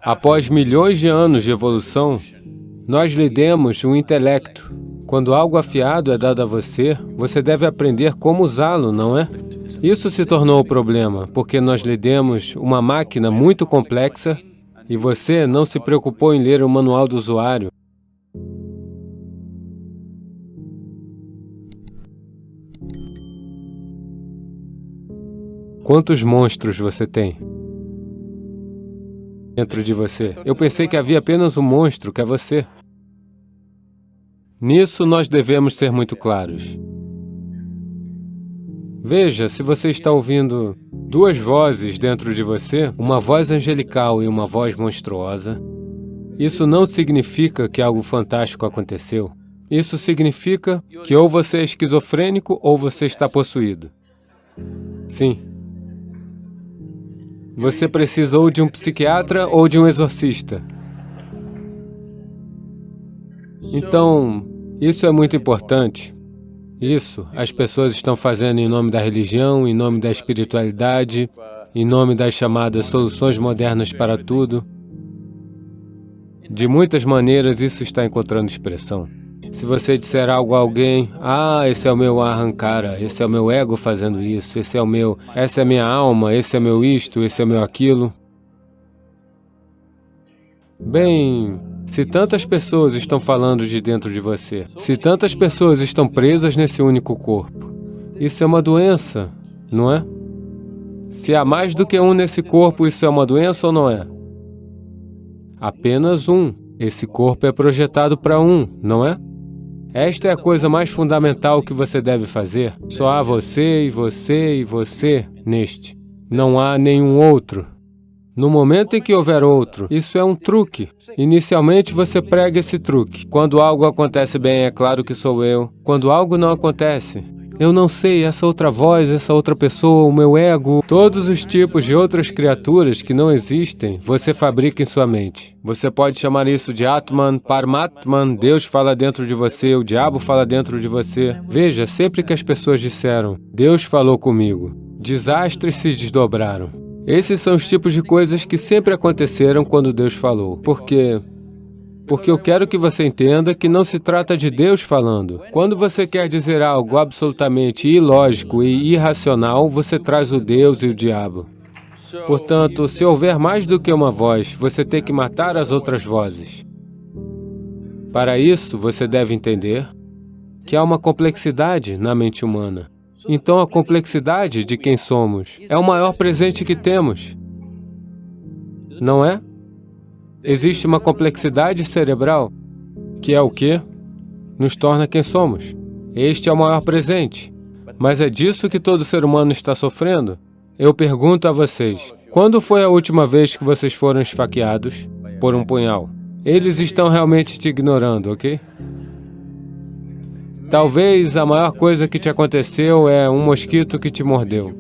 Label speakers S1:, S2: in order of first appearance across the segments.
S1: Após milhões de anos de evolução, nós lhe demos um intelecto. Quando algo afiado é dado a você, você deve aprender como usá-lo, não é? Isso se tornou o problema, porque nós lhe demos uma máquina muito complexa e você não se preocupou em ler o manual do usuário. Quantos monstros você tem dentro de você? Eu pensei que havia apenas um monstro, que é você. Nisso nós devemos ser muito claros. Veja, se você está ouvindo duas vozes dentro de você, uma voz angelical e uma voz monstruosa, isso não significa que algo fantástico aconteceu. Isso significa que ou você é esquizofrênico ou você está possuído. Sim. Você precisa ou de um psiquiatra ou de um exorcista. Então, isso é muito importante. Isso, as pessoas estão fazendo em nome da religião, em nome da espiritualidade, em nome das chamadas soluções modernas para tudo. De muitas maneiras, isso está encontrando expressão. Se você disser algo a alguém, esse é o meu arrancara, esse é o meu ego fazendo isso, essa é a minha alma, esse é meu isto, esse é meu aquilo. Bem, se tantas pessoas estão falando de dentro de você, se tantas pessoas estão presas nesse único corpo, isso é uma doença, não é? Se há mais do que um nesse corpo, isso é uma doença ou não é? Apenas um. Esse corpo é projetado para um, não é? Esta é a coisa mais fundamental que você deve fazer. Só há você e você e você neste. Não há nenhum outro. No momento em que houver outro, isso é um truque. Inicialmente você prega esse truque. Quando algo acontece bem, é claro que sou eu. Quando algo não acontece, eu não sei, essa outra voz, essa outra pessoa, o meu ego, todos os tipos de outras criaturas que não existem, você fabrica em sua mente. Você pode chamar isso de Atman, Paramatman, Deus fala dentro de você, o diabo fala dentro de você. Veja, sempre que as pessoas disseram, Deus falou comigo, desastres se desdobraram. Esses são os tipos de coisas que sempre aconteceram quando Deus falou. Por quê? Porque eu quero que você entenda que não se trata de Deus falando. Quando você quer dizer algo absolutamente ilógico e irracional, você traz o Deus e o diabo. Portanto, se houver mais do que uma voz, você tem que matar as outras vozes. Para isso, você deve entender que há uma complexidade na mente humana. Então, a complexidade de quem somos é o maior presente que temos, não é? Existe uma complexidade cerebral, que é o quê? Nos torna quem somos. Este é o maior presente. Mas é disso que todo ser humano está sofrendo? Eu pergunto a vocês, quando foi a última vez que vocês foram esfaqueados por um punhal? Eles estão realmente te ignorando, ok? Talvez a maior coisa que te aconteceu é um mosquito que te mordeu.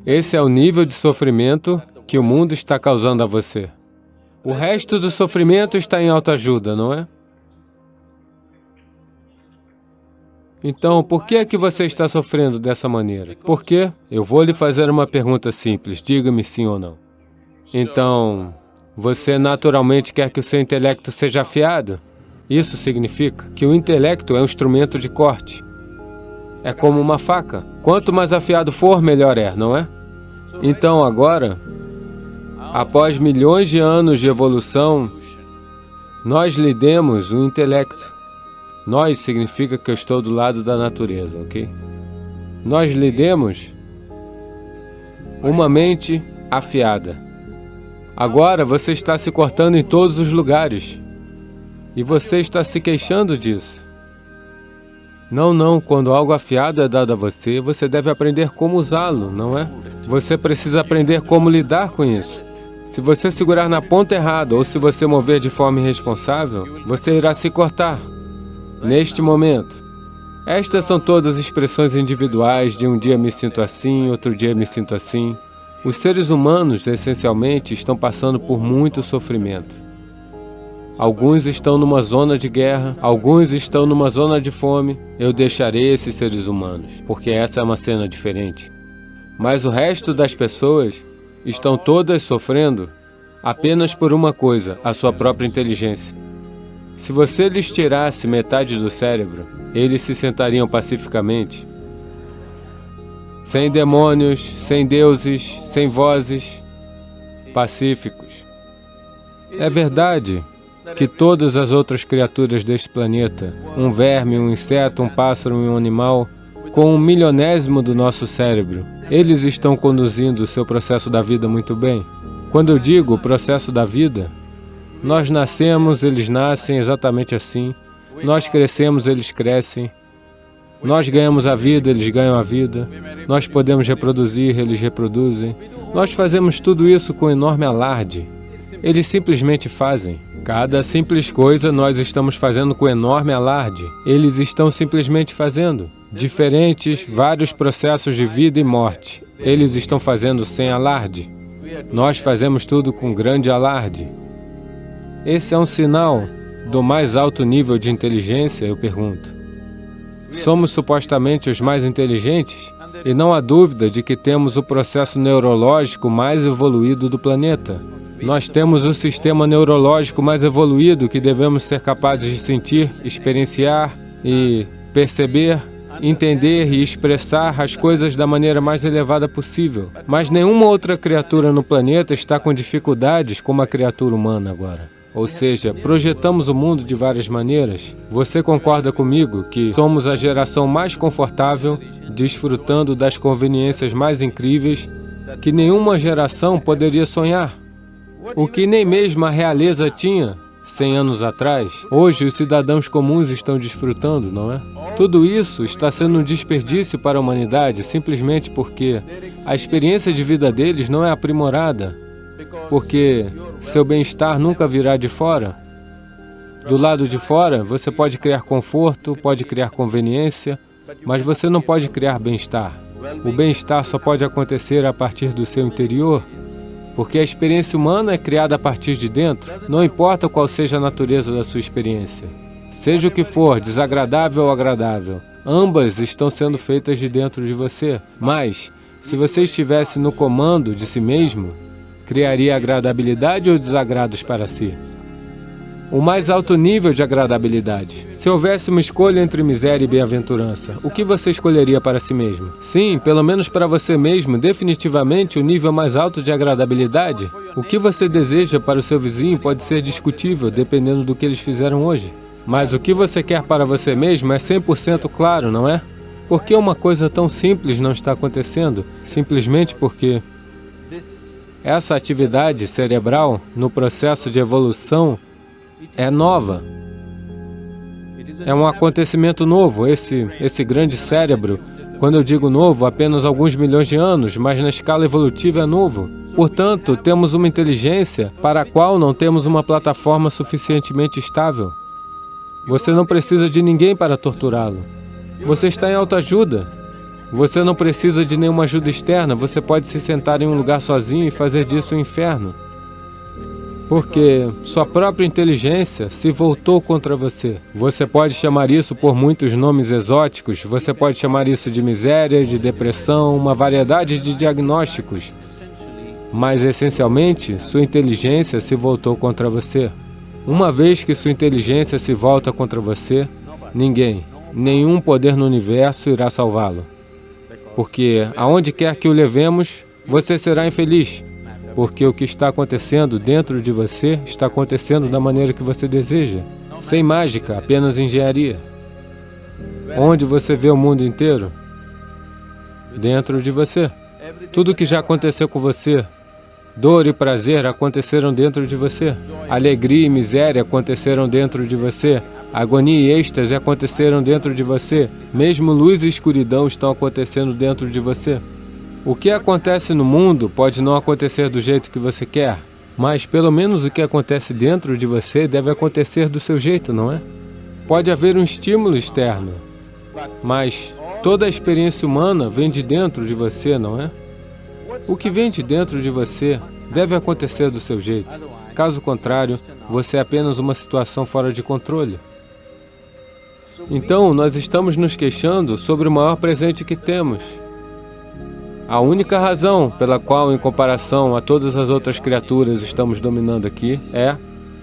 S1: Esse é o nível de sofrimento que o mundo está causando a você. O resto do sofrimento está em autoajuda, não é? Então, por que é que você está sofrendo dessa maneira? Por quê? Eu vou lhe fazer uma pergunta simples, diga-me sim ou não. Então, você naturalmente quer que o seu intelecto seja afiado? Isso significa que o intelecto é um instrumento de corte. É como uma faca. Quanto mais afiado for, melhor é, não é? Então, agora, após milhões de anos de evolução, nós lhe demos o intelecto. Nós significa que eu estou do lado da natureza, ok? Nós lhe demos uma mente afiada. Agora você está se cortando em todos os lugares. E você está se queixando disso. Não, quando algo afiado é dado a você, você deve aprender como usá-lo, não é? Você precisa aprender como lidar com isso. Se você segurar na ponta errada ou se você mover de forma irresponsável, você irá se cortar. Neste momento. Estas são todas expressões individuais de um dia me sinto assim, outro dia me sinto assim. Os seres humanos, essencialmente, estão passando por muito sofrimento. Alguns estão numa zona de guerra, alguns estão numa zona de fome. Eu deixarei esses seres humanos, porque essa é uma cena diferente. Mas o resto das pessoas estão todas sofrendo apenas por uma coisa, a sua própria inteligência. Se você lhes tirasse metade do cérebro, eles se sentariam pacificamente, sem demônios, sem deuses, sem vozes, pacíficos. É verdade que todas as outras criaturas deste planeta, um verme, um inseto, um pássaro e um animal, com 1/1000º do nosso cérebro, eles estão conduzindo o seu processo da vida muito bem. Quando eu digo processo da vida, nós nascemos, eles nascem exatamente assim. Nós crescemos, eles crescem. Nós ganhamos a vida, eles ganham a vida. Nós podemos reproduzir, eles reproduzem. Nós fazemos tudo isso com enorme alarde. Eles simplesmente fazem. Cada simples coisa nós estamos fazendo com enorme alarde. Eles estão simplesmente fazendo. Diferentes, vários processos de vida e morte. Eles estão fazendo sem alarde. Nós fazemos tudo com grande alarde. Esse é um sinal do mais alto nível de inteligência, eu pergunto. Somos supostamente os mais inteligentes e não há dúvida de que temos o processo neurológico mais evoluído do planeta. Nós temos o sistema neurológico mais evoluído que devemos ser capazes de sentir, experienciar e perceber, entender e expressar as coisas da maneira mais elevada possível. Mas nenhuma outra criatura no planeta está com dificuldades como a criatura humana agora. Ou seja, projetamos o mundo de várias maneiras. Você concorda comigo que somos a geração mais confortável, desfrutando das conveniências mais incríveis que nenhuma geração poderia sonhar? O que nem mesmo a realeza tinha 100 anos atrás, hoje os cidadãos comuns estão desfrutando, não é? Tudo isso está sendo um desperdício para a humanidade simplesmente porque a experiência de vida deles não é aprimorada, porque seu bem-estar nunca virá de fora. Do lado de fora, você pode criar conforto, pode criar conveniência, mas você não pode criar bem-estar. O bem-estar só pode acontecer a partir do seu interior, porque a experiência humana é criada a partir de dentro, não importa qual seja a natureza da sua experiência. Seja o que for, desagradável ou agradável, ambas estão sendo feitas de dentro de você. Mas, se você estivesse no comando de si mesmo, criaria agradabilidade ou desagrados para si? O mais alto nível de agradabilidade. Se houvesse uma escolha entre miséria e bem-aventurança, o que você escolheria para si mesmo? Sim, pelo menos para você mesmo, definitivamente o nível mais alto de agradabilidade. O que você deseja para o seu vizinho pode ser discutível, dependendo do que eles fizeram hoje. Mas o que você quer para você mesmo é 100% claro, não é? Por que uma coisa tão simples não está acontecendo? Simplesmente porque essa atividade cerebral, no processo de evolução, é nova. É um acontecimento novo, esse grande cérebro. Quando eu digo novo, apenas alguns milhões de anos, mas na escala evolutiva é novo. Portanto, temos uma inteligência para a qual não temos uma plataforma suficientemente estável. Você não precisa de ninguém para torturá-lo. Você está em autoajuda. Você não precisa de nenhuma ajuda externa. Você pode se sentar em um lugar sozinho e fazer disso um inferno. Porque sua própria inteligência se voltou contra você. Você pode chamar isso por muitos nomes exóticos, você pode chamar isso de miséria, de depressão, uma variedade de diagnósticos. Mas, essencialmente, sua inteligência se voltou contra você. Uma vez que sua inteligência se volta contra você, ninguém, nenhum poder no universo irá salvá-lo. Porque, aonde quer que o levemos, você será infeliz. Porque o que está acontecendo dentro de você está acontecendo da maneira que você deseja. Sem mágica, apenas engenharia. Onde você vê o mundo inteiro? Dentro de você. Tudo que já aconteceu com você, dor e prazer aconteceram dentro de você. Alegria e miséria aconteceram dentro de você. Agonia e êxtase aconteceram dentro de você. Mesmo luz e escuridão estão acontecendo dentro de você. O que acontece no mundo pode não acontecer do jeito que você quer, mas pelo menos o que acontece dentro de você deve acontecer do seu jeito, não é? Pode haver um estímulo externo, mas toda a experiência humana vem de dentro de você, não é? O que vem de dentro de você deve acontecer do seu jeito. Caso contrário, você é apenas uma situação fora de controle. Então, nós estamos nos queixando sobre o maior presente que temos. A única razão pela qual, em comparação a todas as outras criaturas, estamos dominando aqui é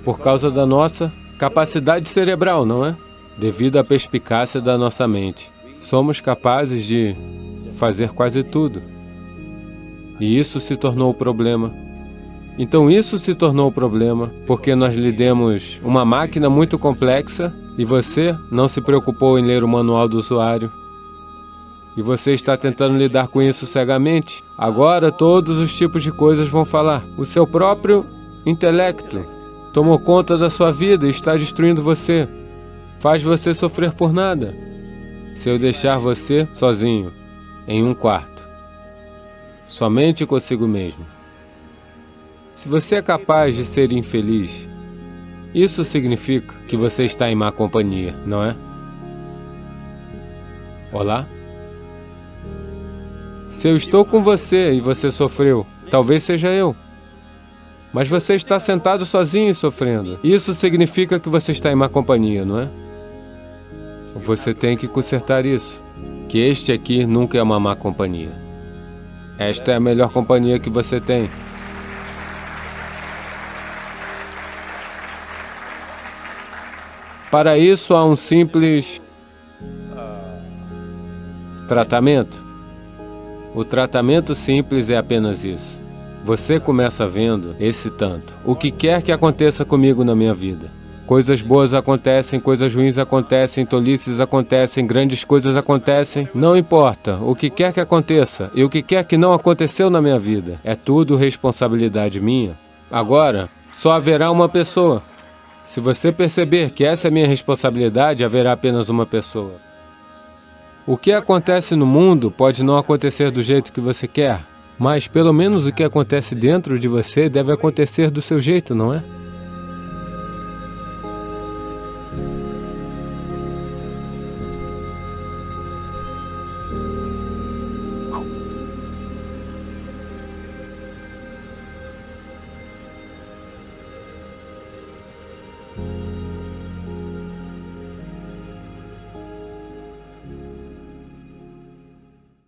S1: por causa da nossa capacidade cerebral, não é? Devido à perspicácia da nossa mente. Somos capazes de fazer quase tudo. E isso se tornou o problema. Então isso se tornou o problema porque nós lhe demos uma máquina muito complexa e você não se preocupou em ler o manual do usuário. E você está tentando lidar com isso cegamente. Agora todos os tipos de coisas vão falar. O seu próprio intelecto tomou conta da sua vida e está destruindo você. Faz você sofrer por nada. Se eu deixar você sozinho, em um quarto, somente consigo mesmo. Se você é capaz de ser infeliz, isso significa que você está em má companhia, não é? Olá? Se eu estou com você e você sofreu, talvez seja eu. Mas você está sentado sozinho e sofrendo. Isso significa que você está em má companhia, não é? Você tem que consertar isso. Que este aqui nunca é uma má companhia. Esta é a melhor companhia que você tem. Para isso há um simples tratamento. O tratamento simples é apenas isso. Você começa vendo esse tanto. O que quer que aconteça comigo na minha vida. Coisas boas acontecem, coisas ruins acontecem, tolices acontecem, grandes coisas acontecem. Não importa, o que quer que aconteça e o que quer que não aconteceu na minha vida. É tudo responsabilidade minha. Agora, só haverá uma pessoa. Se você perceber que essa é minha responsabilidade, haverá apenas uma pessoa. O que acontece no mundo pode não acontecer do jeito que você quer, mas pelo menos o que acontece dentro de você deve acontecer do seu jeito, não é?